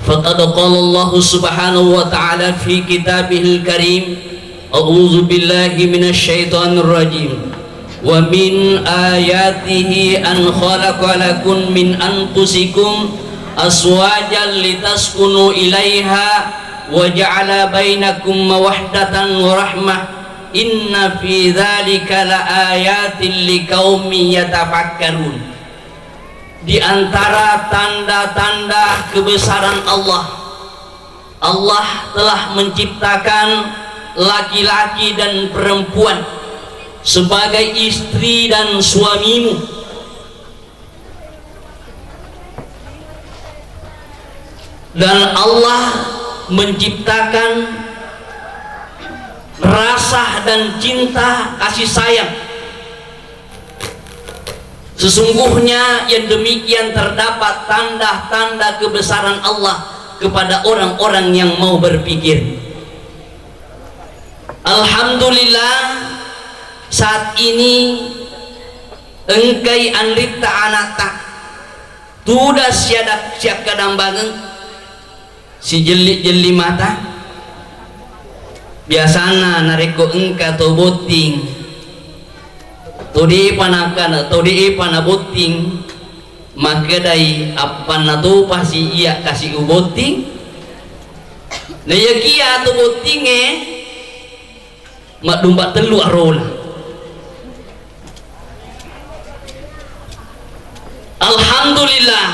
Faqad qala Allah subhanahu wa ta'ala fi kitabihil karim, a'udzu billahi minasy syaithanir rajim. Wa min ayatihi an khalaqa lakum min anfusikum aswajan litaskunu ilaiha wa ja'ala bainakum mawaddatan wa rahmah inna fi dzalika laayatin liqaumin yatafakkarun. Di antara tanda-tanda kebesaran Allah, Allah telah menciptakan laki-laki dan perempuan sebagai istri dan suamimu. Dan Allah menciptakan rasa dan cinta kasih sayang. Sesungguhnya yang demikian terdapat tanda-tanda kebesaran Allah kepada orang-orang yang mau berpikir. Alhamdulillah, saat ini engkai andita anata tuda siadak siap kadang bangen si jeli mata biasana nareko engka to boting todi panakana todi panaboting makedai apa na to pasi iya kasih uboting na yakia to boting mak dumba telu arola. Alhamdulillah,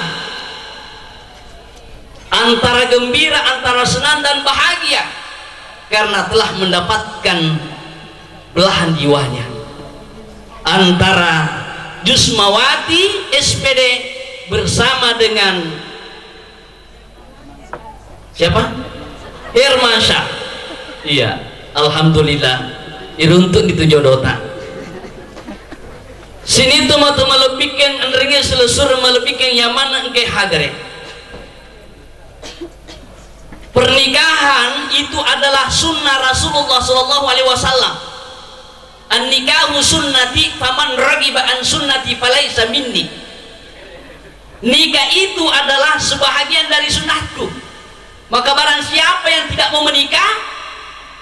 antara gembira, antara senang dan bahagia karena telah mendapatkan belahan jiwanya. Antara Jusmawati SPD bersama dengan siapa? Hermansyah. Iya, alhamdulillah iruntun itu jodota. Sini tuh mau melebihin andrengnya selesur melebihin yang mana engke hadre. Pernikahan itu adalah sunnah Rasulullah SAW. An-nikahu sunnati faman ragiba an sunnati falaisa minni. Nikah itu adalah sebahagian dari sunnahku. Maka barang siapa yang tidak mau menikah,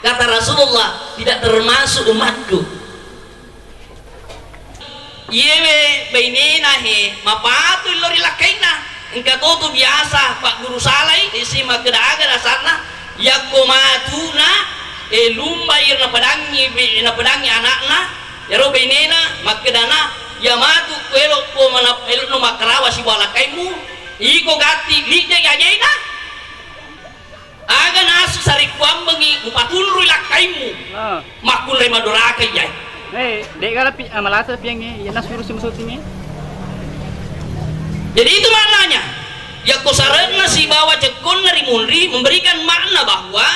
kata Rasulullah, tidak termasuk umatku. Yewe bainena he mapatu lori lakaina engka tu biasa Pak Guru Salai disima kedaga dasarna yakomatuna lumba irna padangi anakna yaro bainena makedana yamatu kwelo ko mana elu no makarawa si wala kaimu iko gati lije yajaina aga nasu sari kuambengi upatulru lakaimu makul rema doraka yai. Dek kalau malasa piangnya, ya nas virus musuhnya. Jadi itu maknanya. Ya kosarenna si bawa cekon dari munri memberikan makna bahwa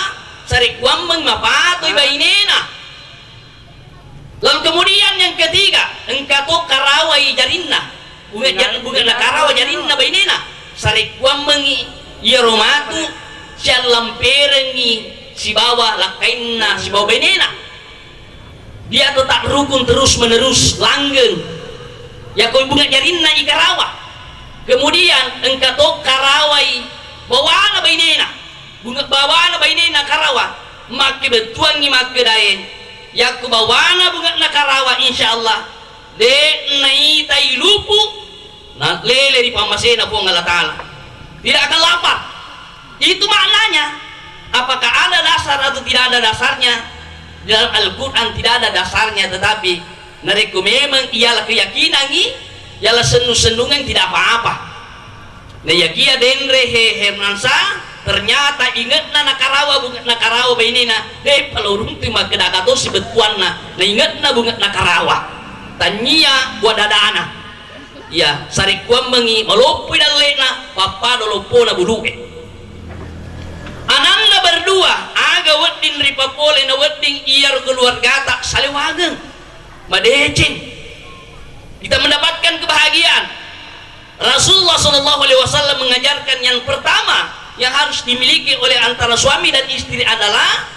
sarik wambeng mapatoy bainena. Lalu kemudian yang ketiga, engkato karawai jarinna. Bunga karawai jarinna bainena. Sarik wambengi ya romatu sian lamperengi si bawa lakainna si bawa bainena. Dia tetap rukun terus menerus langgeng ya kau bunga jarinna ikarawa. Kemudian engkau karawai bawana bainena bunga bawana bainena karawa maki betuangi maki daen ya ku bawana bunga na karawa insyaallah de nai tai lupu na lele di pamasena po ngala taala tidak akan lapar. Itu maknanya. Apakah ada dasar atau tidak ada dasarnya? Dalam Al-Quran tidak ada dasarnya, tetapi nariku memang ialah keyakinan ialah sendu-sendungan tidak apa-apa. Nah yakia denre Hermansa ternyata ingat na nakarawa bunga nakarawa bainina palurung tu makedagato si betuanna na ingat na bunga nakarawa tanya wadadana ya sarikuam mengi malopui dalena papa dolopo na buluke. Ananda berdua aga wedding ripapole na wedding iyar keluarga tak saliwagen madecing kita mendapatkan kebahagiaan. Rasulullah SAW mengajarkan yang pertama yang harus dimiliki oleh antara suami dan istri adalah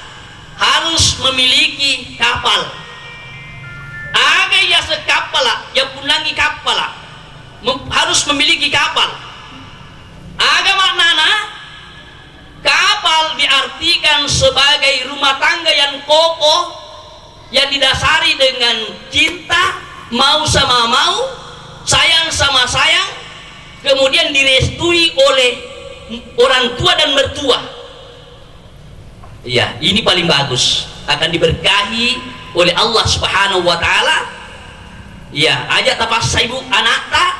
harus memiliki kapal. Aga ya sekapala ya punangi kapala harus memiliki kapal. Aga maknana pastikan sebagai rumah tangga yang kokoh, yang didasari dengan cinta, mau sama mau, sayang sama sayang, kemudian direstui oleh orang tua dan mertua. Ya, ini paling bagus, akan diberkahi oleh Allah Subhanahu wa taala. Ya, aja tapas ibu anak tak,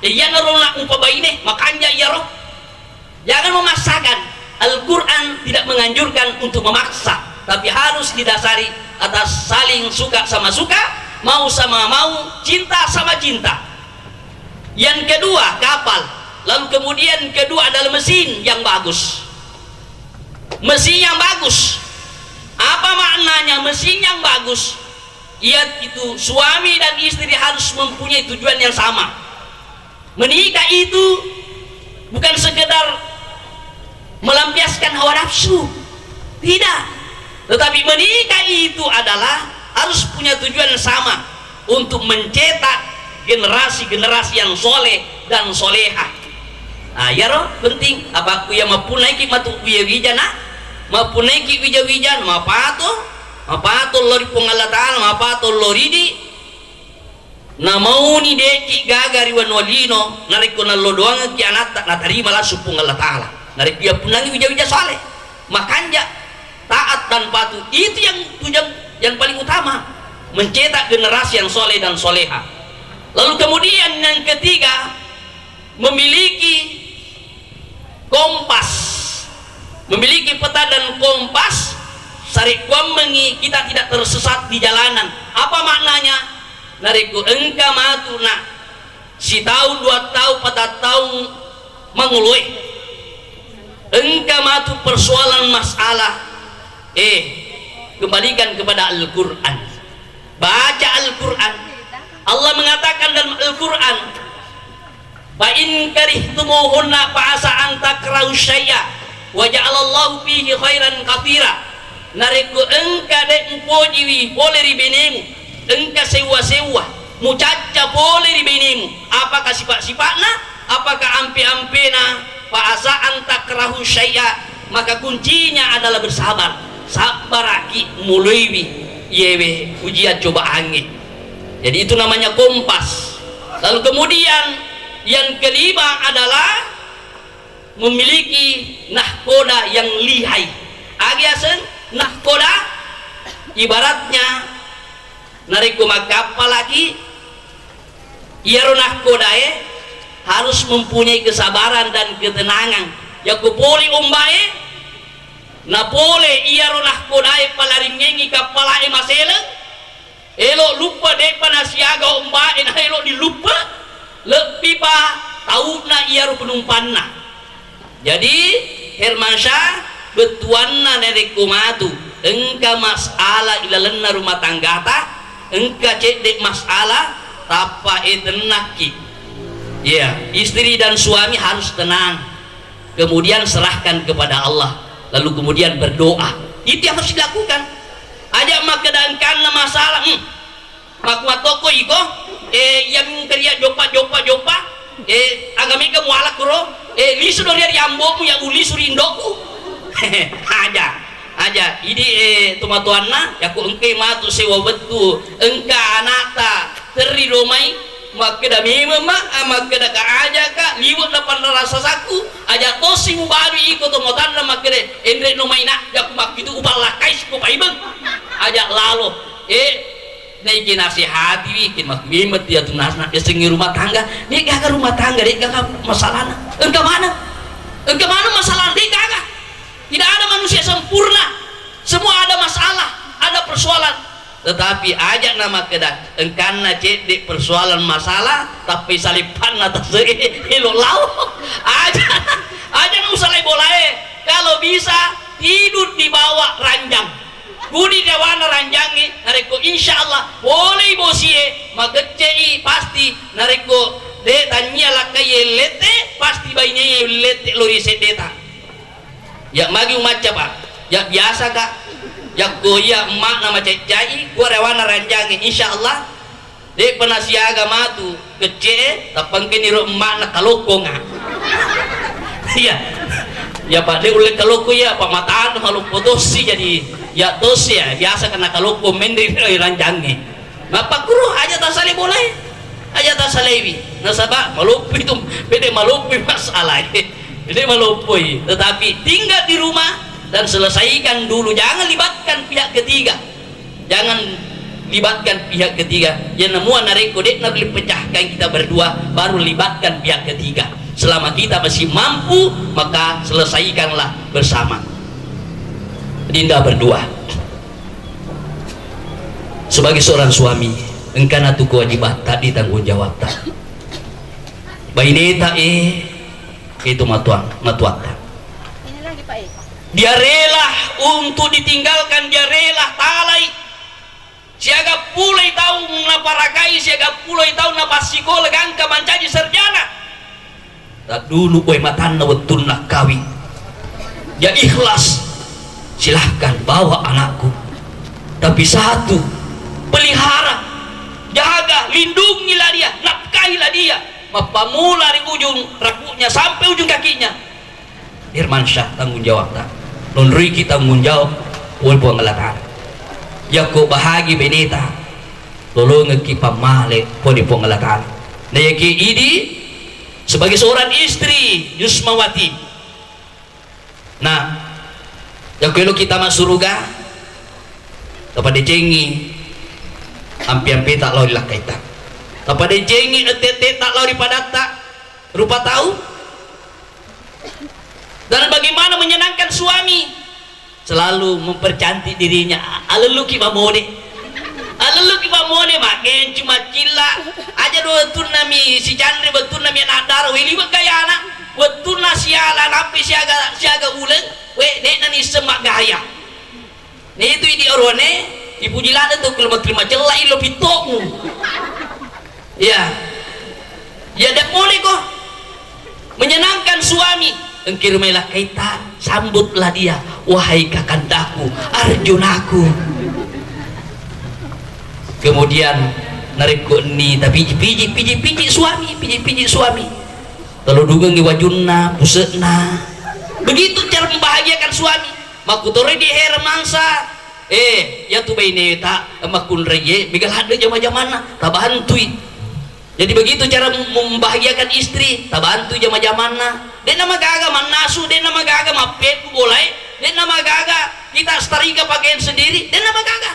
iya nak umpama ini, makanya ya roh. Jangan memaksakan. Al-Quran tidak menganjurkan untuk memaksa, tapi harus didasari atas saling suka sama suka, mau sama mau, cinta sama cinta. Yang kedua, kapal. Lalu kemudian kedua adalah mesin yang bagus. Mesin yang bagus. Apa maknanya mesin yang bagus? Yaitu suami dan istri harus mempunyai tujuan yang sama. Menikah itu bukan sekedar melampiaskan hawa nafsu, tidak, tetapi menikah itu adalah harus punya tujuan yang sama untuk mencetak generasi-generasi yang soleh dan soleha. Nah, ya roh, penting apa aku yang mampu naiki matu wijawijana, mampu naiki wijawijan, mapato lori Allah Ta'ala, mapato lori di na mau ni deki gagari wan walino nariko na lodoang ki anak na tarima la supung Allah Ta'ala. Narik dia punangi wija-wija soleh, makanya taat dan patuh itu yang tujuan yang paling utama, mencetak generasi yang soleh dan soleha. Lalu kemudian yang ketiga, memiliki kompas, memiliki peta dan kompas, sarikuam mengi kita tidak tersesat di jalanan. Apa maknanya? Nariku engka matu nak si tahun 2 tahun 4 tahun mengului engkau matu persoalan masalah, kembalikan kepada Al-Quran, baca Al-Quran. Allah mengatakan dalam Al-Quran, fa in karihtumuhunna fa asa an takrahu syai'a wa ja'alallahu fihi khairan katsira. Nariku engka dek empojiwi boleh ribinemu, engka sewa-sewa mucaca boleh ribinemu. Apakah sifat-sifatna, apakah ampe-ampena? Fa'asa antakrahu syai'a, maka kuncinya adalah bersabar. Sabaraki mulaiwi yewe ujian coba angin. Jadi itu namanya kompas. Lalu kemudian yang kelima adalah memiliki nahkoda yang lihai. Agiasen nahkoda ibaratnya nariku kapal lagi iaro nahkoda harus mempunyai kesabaran dan ketenangan. Ya kupoli umbae na pole iya ronah kodai palaringengi kapalae masele elo lupa de panasiaga umbae na elo dilupa lebih pa tauna iya ro penumpanna. Jadi Hermansyah betuanna dari kumatu engka masalah ilalenna rumah tanggata engka cedek masalah tapa etenaki. Ya, istri dan suami harus tenang, kemudian serahkan kepada Allah, lalu kemudian berdoa. Itu yang harus dilakukan. Ajak makedang karena masalah, makwa toko iko, yang kerja jopa, agami kamu alak kuro, lisu dari ambomu yang uli surindoku, aja. Ini tumatuanna, ya ku engke matu sewa betu, engka anata teri romai. Maka memang maka ka aja ka liwat dapat rasa saku aja tosi mu baru ikut tomotan maka endre no maina jak mak itu upal lakais ko paibeng aja lalu naiki nasihati bikin mak mimet dia tunasna sengi rumah tangga dia gak rumah tangga dia gak masalahna engkau mana masalah dia gak tidak ada manusia sempurna, semua ada masalah, ada persoalan. Tetapi ajak nama kedak engkana cedek persoalan masalah tapi salipan atas elo lau aja nusalai boleh kalau bisa tidur di bawah ranjang budi dewana ranjangi nareko insyaallah boleh bosie magecei pasti nareko de tanya lakai lete pasti bayinya lete lori sedeta ya magi umaca pak ya biasa kak ya goya emak nama cecai gua rewana ranjangin insyaallah dek penasiaga matu kece tapang kini ro emak na kalokonga iya Ya Pak, dia ulit kalau ya Pak mataan kalau potosi jadi ya tos ya biasa kena kalau mendri ranjangnya. Ngapa kuro aja tak salih boleh, aja tak salewi. Nasabah malupi itu, beda malupi masalah. Beda malupi. Tetapi tinggal di rumah dan selesaikan dulu. Jangan libatkan pihak ketiga. Jangan libatkan pihak ketiga. Ya namuan nareko dek nak pecahkan kita berdua, baru libatkan pihak ketiga. Selama kita masih mampu, maka selesaikanlah bersama. Dinda berdua. Sebagai seorang suami, engkau tu kewajiban tak ditanggung jawab tak. Baineta itu matuang. Ini lagi Pak Dia rela untuk ditinggalkan, dia rela talai. Siaga pulai tahu na parakai, siaga pulai tahu na pasikola gangka mancaji sarjana. Tak dulu kue matan na wetun nak kawin. Dia ikhlas. Silahkan bawa anakku. Tapi satu, pelihara, jaga, lindungilah dia, nafkahilah dia. Mapamula dari ujung rambutnya sampai ujung kakinya. Irmansyah tanggung jawab tak. Nonriki tanggung jawab. Walaupun ngelatan. Ya ko bahagi beneta. Tolong kita male poni pengelatan. Nayaki idi sebagai seorang istri Yusmawati. Nah, ya kalau kita masuk surga, kepada cengi, ampi-ampi tak lau dilah kaitan. Kepada cengi, tete tak lau dipadat tak, rupa tahu. Dan bagaimana menyenangkan suami, selalu mempercantik dirinya. Aleluki mamone. Lalu kita mau nih makin cuma cila aja dua turnami si Chandri betul nami anak darah wili gaya anak betul nasialan api siaga ulen we nek nani semak gaya nih itu di orone ibu jilada tuh kalau terima celah ilo pitokmu ya dak boleh kok menyenangkan suami engkir melah kaita sambutlah dia wahai kakandaku Arjunaku. Kemudian narikku ni tapi piji suami kalau dugang wajunna pusekna begitu cara membahagiakan suami makutore di her mangsa ya tu baine tak makun reye bigal ada jama-jamana tak bantui jadi begitu cara membahagiakan istri tak bantu jama-jamana dan nama gaga manasu dan nama gaga mapet boleh dan nama gaga kita setrika pakaian sendiri dan nama gaga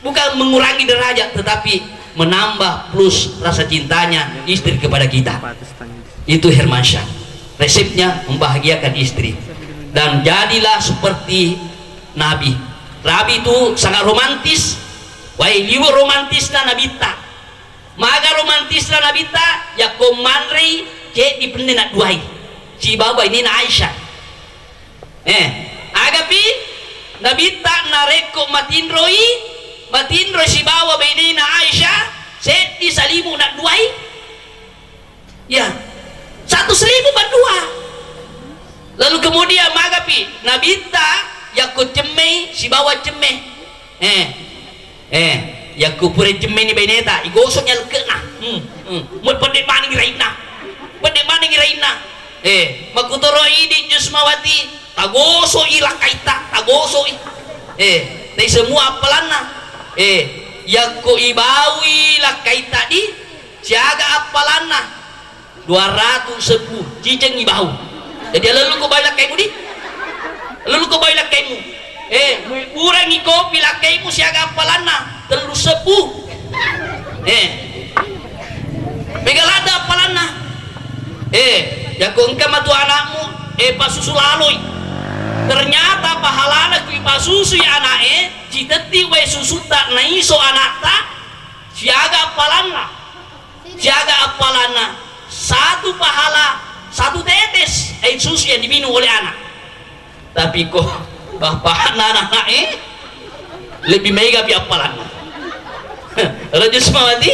bukan mengurangi derajat tetapi menambah plus rasa cintanya istri kepada kita. Itu Hermansyah resepnya membahagiakan istri dan jadilah seperti Nabi itu sangat romantis wahai liwa romantis na nabita maga romantis na nabita ya komanrei cek di pendenak duai si baba ini na Aisyah agapi nabita nareko matindroi Matindro si bawa benina Aisyah set di salimu nak duai ya 100.000 berdua lalu kemudian magapi nabita yakut cemei si bawa cemeh yakut pure cemeh ni beneta igosoknya lekena mut pendek maning raina makutoro idi Yusmawati tagoso ilah kaita tagoso dari semua apalana yaku ibawi lah kait tadi siaga apalana 210 ciceng ibau jadi lalu ko bailak kaimu di lalu ko bailak kaimu urangi kopi lah kaimu siaga apalana terlalu sepuh megalada apalana yaku engkau matu anakmu pasusul aloi ternyata pahalana kui pasusu ya anake citeti we susu tak naiso anakta siaga apalana satu pahala satu tetes air susu yang diminum oleh anak tapi kok bapak anak lebih mega bi apalana Raja Yusmawati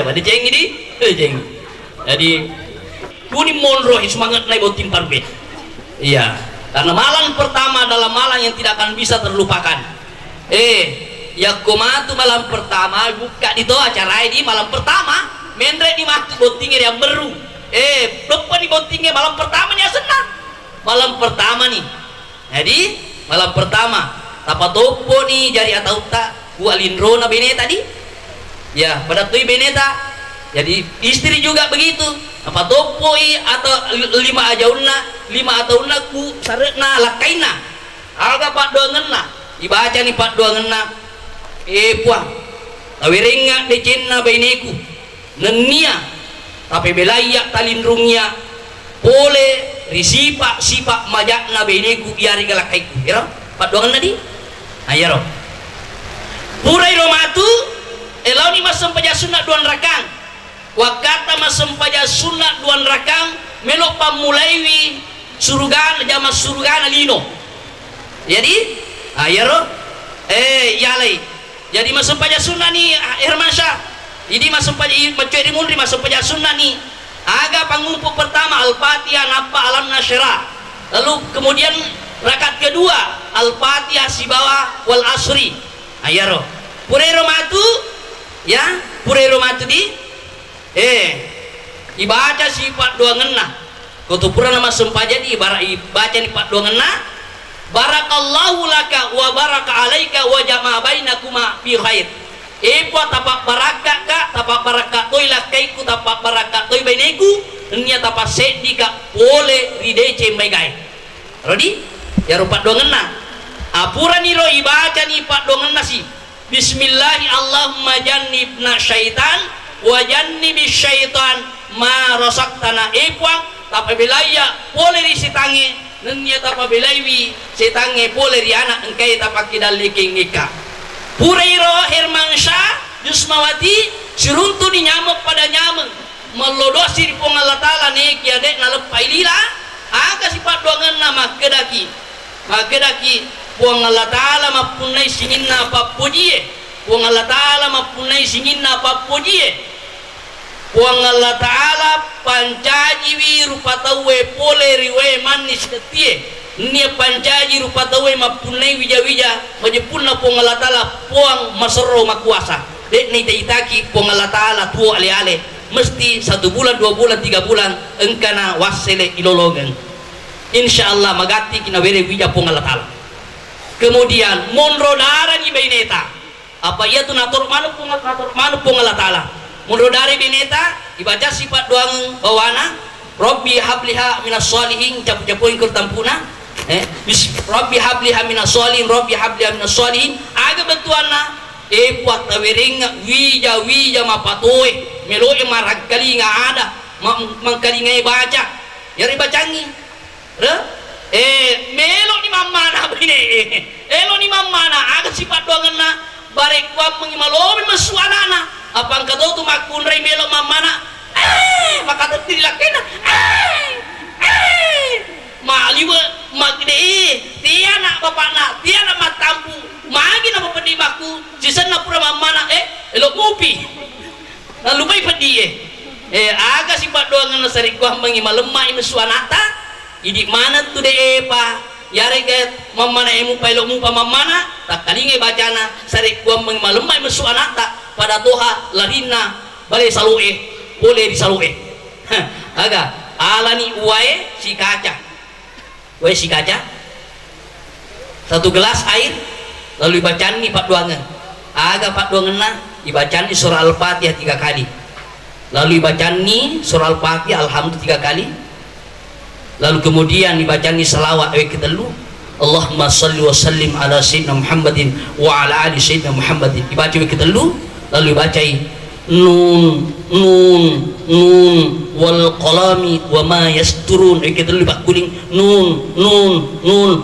pada cengi di cengi jadi kuni monroh semangat naik botim parbe iya karena malam pertama adalah malam yang tidak akan bisa terlupakan ya komatu malam pertama buka di toa acara ini malam pertama mendre di mati botingnya yang beru lupa di botingnya malam pertamanya senang malam pertama nih. Jadi malam pertama tapa topo nih jari atau tak ku alindro na bene tadi ya pada tuh beneta. Jadi istri juga begitu apa topoi atau lima atauna ku saretna lakaina alga pak doangenna dibaca nih pak doangenna puang tawirenga decenna beneku nenia tapi belaya talindrungnya pole risipak majakna beneku biari galakaiku ya pak doangenna di ayaro purai romatu elau ni masam pajasuna duan rakang wakata masam pajasuna duan rakang melok pamulaiwi surugan jama surugan lino jadi ayaro yalai jadi masam pajasuna ni Hermansyah jadi masam pajasuna mencuci mundri masam pajasuna ni aga pangumpuk pertama al-fatihah napa alam nasyara lalu kemudian rakaat kedua al-fatihah sibawa wal asri ayaro purero matu ya purero matu di ibaca sifat doa ngena kutupura nama sempaja di ibaca ni pak doa ngena barakallahu laka wa baraka alaika wa jama'a bainakuma fi khair ipa tapak baraka ka tapak baraka toy lakaiku tapak baraka toy bainaiku nia tapak sedi ka boleh ridece megai rodi ya rupa doa ngena apura ni ro ibaca ni pak doa ngena si bismillahi allahumma jannibna syaitan wa jannibi syaitan ma rasaktana ipwang tapi bilaya boleh risitange nenya tapa bilaiwi sitange boleh riana engkai tapa kidal liking nikah purairo Hermansyah Yusmawati siruntu di nyamuk pada nyamuk melodosi di pong Allah Ta'ala nek ya dek nalepai lila aga sifat doangan nama kedaki pong Allah Ta'ala mapunai singinna papujie Puang Allah Ta'ala mapunai singinna papujie Puang Allah Ta'ala pancaji rupatawe pole riwe manis ketie nia pancaji rupatawe mapunai wija-wija majepunna Puang Allah Ta'ala puang masero makuasa dek ni taitaki Puang Allah Ta'ala tua ale-ale mesti 1 bulan 2 bulan 3 bulan engkana wasele ilologan insyaallah magati kina were wija Puang Allah Ta'ala kemudian monro darah ni beneta apa ia tu natur manu pung Allah Ta'ala mundur dari bineta dibaca sifat doang bawana Rabbi habliha minas sholihin capu-capuin kurtampuna Rabbi habliha minas sholihin Rabbi habliha minas sholihin aga betuana puat tawering wija mapatoy meloi maragkali nga ada mangkali nga baca yari bacangi melo ni mamana bine elo ni mamana aga sifat doangan na barek wam mengimalomi masuanana apang kadau tu makunrai melo mamana maka tadi lakena maliwa magde tiana bapakna tiana matampu magi na papadimaku jisan na pura mamana elo mupi lalu bay padie aga sifat doangan na sarikwa mengimalemai masuanata idi mana tu de pa yare ke mamana emu pailo mu pa mamana tak kalinge bacana sari kuam malemai mesu anata pada toha larina bale salue boleh disalue aga alani uae si kaca satu gelas air lalu dibacaan ni pak duangan aga pak duangan na dibacaan ni surah al-fatihah 3 kali lalu dibacaan ni surah al-fatihah alhamdulillah 3 kali lalu kemudian dibacani salawat kita lu Allahumma salli wa sallim ala sayyidina Muhammadin wa ala ali sayyidina Muhammadin dibaca kita lu lalu dibacai nun wal qalami wa ma yasturun kita lu bakuling nun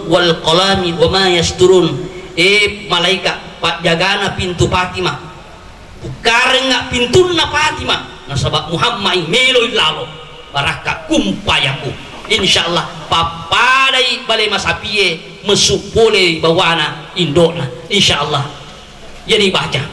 wal qalami wa ma yasturun malaikat pak jagana pintu Fatimah bukareng pintu na Fatimah nasabak Muhammad melo ilalo baraka kumpayaku insyaallah papadai balai masapie mesupole bawana indona insyaallah jadi baca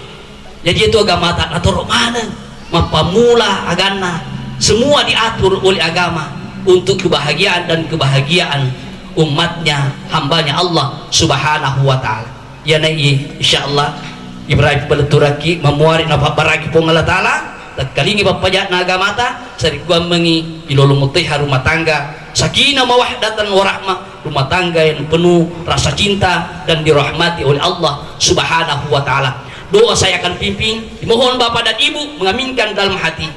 jadi itu agama tak atur mana mapamula agama semua diatur oleh agama untuk kebahagiaan dan kebahagiaan umatnya hambanya Allah subhanahu wa ta'ala ya nai insyaallah Ibrahim beleturaki memuari napa baraki pong Allah ta'ala kalingi bapajat na agama ta sari gua mengi ilolong utih rumah tangga sakinah mawaddatan warahmah, rumah tangga yang penuh rasa cinta dan dirahmati oleh Allah Subhanahu wa taala. Doa saya akan pimpin, dimohon Bapak dan Ibu mengaminkan dalam hati.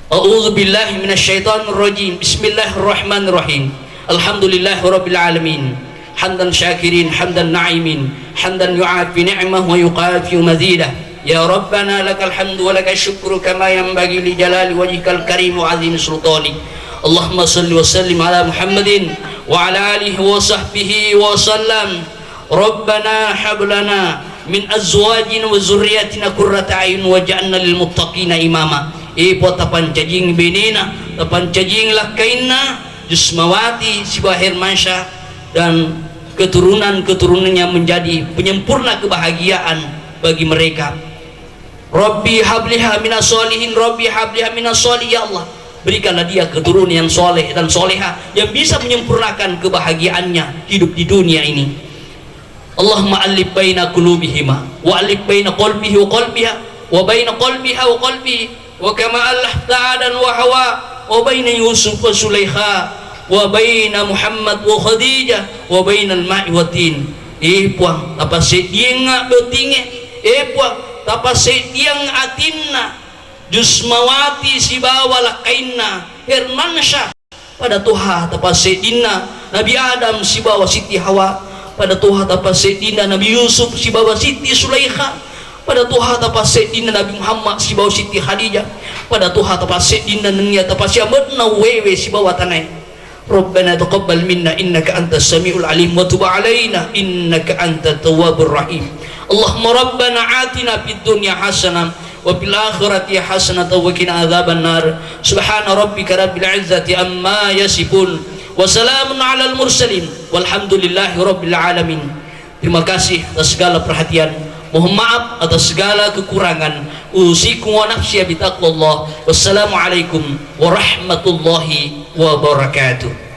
A'udzubillahi minasyaitonirrajim. Bismillahirrahmanirrahim. Alhamdulillahirabbil alamin. Hamdan syakirin, hamdan na'imin, hamdan yu'afi ni'mah wa yuqafi mazidah. Ya Rabbana lakal hamdu wa lakal syukru kama yanbaghi li jalali wajhikal karim wa azim sultani. Allahumma salli wa sallim ala Muhammadin wa ala alihi wa sahbihi wa sallam. Rabbana hab lana min azwajina wa zurriyyatina qurrata a'yun waj'alna lil muttaqina imama. Ipo tapan cajing benena, tapan cajing lakaina, Jusmawati Sibahir Mansha dan keturunan-keturunannya menjadi penyempurna kebahagiaan bagi mereka. Rabbi habliha minas solihin, Rabbi habliha minas solih. Ya Allah, berikanlah dia keturunan yang soleh dan soleha yang bisa menyempurnakan kebahagiaannya hidup di dunia ini. Allahumma alif baina qulubihima wa alif baina qalbihi wa qalbiha wa baina qalbiha wa qalbihi wa kama allafta adan wa hawa wa baina Yusuf wa Sulaikha wa baina Muhammad wa Khadijah wa bainal ma'i wa tin. Puang apa sediang betinge puang apa sediang atinna Jusmawati Sibawala kainna Hermansyah pada Tuhan apa sedina Nabi Adam Sibawa Siti Hawa, pada Tuhan apa sedina Nabi Yusuf Sibawa Siti Sulaikha, pada Tuhan apa sedina Nabi Muhammad Sibawa Siti Khadijah, pada Tuhan apa sedina nengya apa siamatna wewe Sibawa tanai. Rabbana taqabbal minna innaka antas samiul alim wa tub alaina innaka antat tawwabur rahim. Allahumma rabbana atina fid dunya hasanah wa fil akhirati hasanah wa qina adzaban nar. Subhana rabbika rabbil izzati amma yasifun wa salamun alal mursalin walhamdulillahi rabbil alamin. Terima kasih atas segala perhatian. Mohon maaf atas segala kekurangan. Usikum wa nafsi bi taqwallah. Wassalamualaikum warahmatullahi wabarakatuh.